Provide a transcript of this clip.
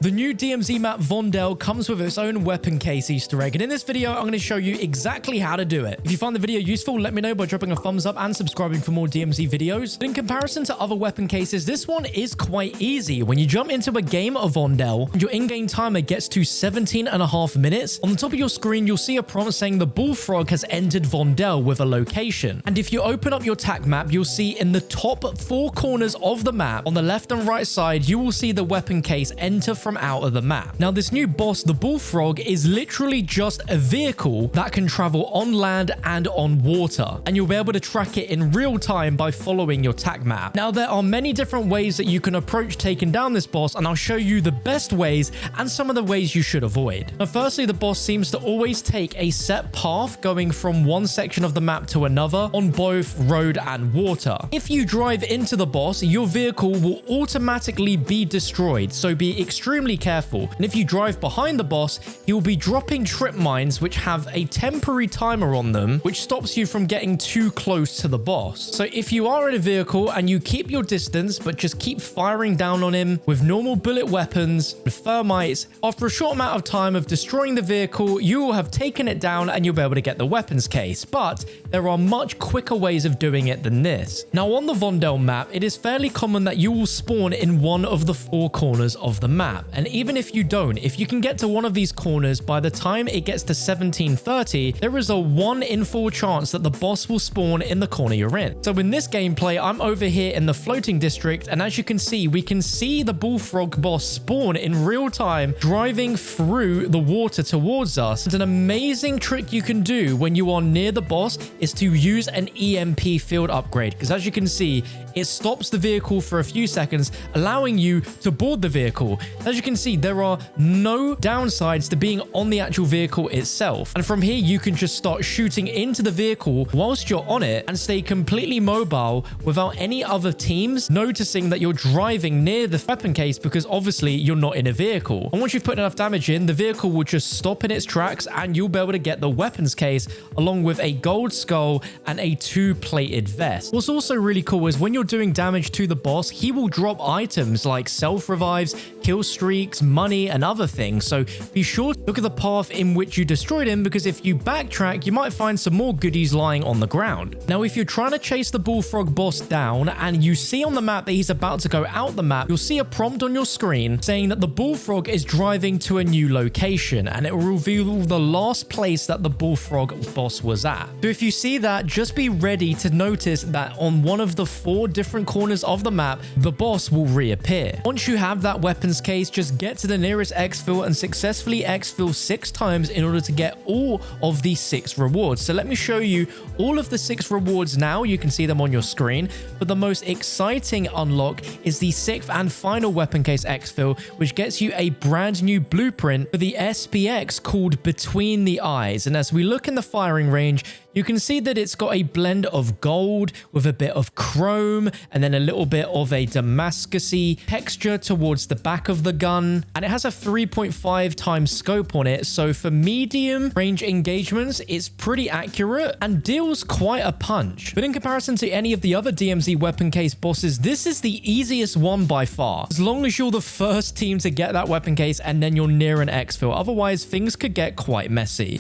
The new DMZ map Vondel comes with its own weapon case Easter egg, and in this video I'm going to show you exactly how to do it. If you find the video useful, let me know by dropping a thumbs up and subscribing for more DMZ videos. But in comparison to other weapon cases, this one is quite easy. When you jump into a game of Vondel, your in-game timer gets to 17.5 minutes. On the top of your screen, you'll see a prompt saying the bullfrog has entered Vondel with a location. And if you open up your TAC map, you'll see in the top 4 corners of the map, on the left and right side, you will see the weapon case enter from out of the map. Now, this new boss, the bullfrog, is literally just a vehicle that can travel on land and on water, and you'll be able to track it in real time by following your TAC map. Now, there are many different ways that you can approach taking down this boss, and I'll show you the best ways and some of the ways you should avoid. Now, firstly, the boss seems to always take a set path going from one section of the map to another on both road and water. If you drive into the boss, your vehicle will automatically be destroyed, so be extremely careful. And if you drive behind the boss, he will be dropping trip mines which have a temporary timer on them, which stops you from getting too close to the boss. So if you are in a vehicle and you keep your distance but just keep firing down on him with normal bullet weapons, with thermites, after a short amount of time of destroying the vehicle, you will have taken it down and you'll be able to get the weapons case. But there are much quicker ways of doing it than this. Now, on the Vondel map, it is fairly common that you will spawn in one of the 4 corners of the map. And even if you don't, if you can get to one of these corners by the time it gets to 17:30, there is a 1 in 4 chance that the boss will spawn in the corner you're in. So in this gameplay, I'm over here in the floating district, and as you can see, we can see the bullfrog boss spawn in real time, driving through the water towards us. And an amazing trick you can do when you are near the boss is to use an EMP field upgrade, because as you can see, it stops the vehicle for a few seconds, allowing you to board the vehicle. As you can see, there are no downsides to being on the actual vehicle itself. And from here, you can just start shooting into the vehicle whilst you're on it and stay completely mobile without any other teams noticing that you're driving near the weapon case, because obviously you're not in a vehicle. And once you've put enough damage in, the vehicle will just stop in its tracks and you'll be able to get the weapons case along with a gold skull and a 2-plated vest. What's also really cool is when you're doing damage to the boss, he will drop items like self-revives, kill streaks, money, and other things. So be sure to look at the path in which you destroyed him, because if you backtrack, you might find some more goodies lying on the ground. Now, if you're trying to chase the bullfrog boss down and you see on the map that he's about to go out the map, you'll see a prompt on your screen saying that the bullfrog is driving to a new location, and it will reveal the last place that the bullfrog boss was at. So if you see that, just be ready to notice that on one of the 4 different corners of the map, the boss will reappear. Once you have that weapons case, just get to the nearest exfil and successfully exfil 6 times in order to get all of these 6 rewards. So let me show you all of the 6 rewards now. You can see them on your screen, but the most exciting unlock is the 6th and final weapon case exfil, which gets you a brand new blueprint for the SPX called Between the Eyes. And as we look in the firing range, you can see that it's got a blend of gold with a bit of chrome and then a little bit of a Damascus-y texture towards the back of the gun. And it has a 3.5 times scope on it. So for medium range engagements, it's pretty accurate and deals quite a punch. But in comparison to any of the other DMZ weapon case bosses, this is the easiest one by far. As long as you're the first team to get that weapon case and then you're near an exfil. Otherwise, things could get quite messy.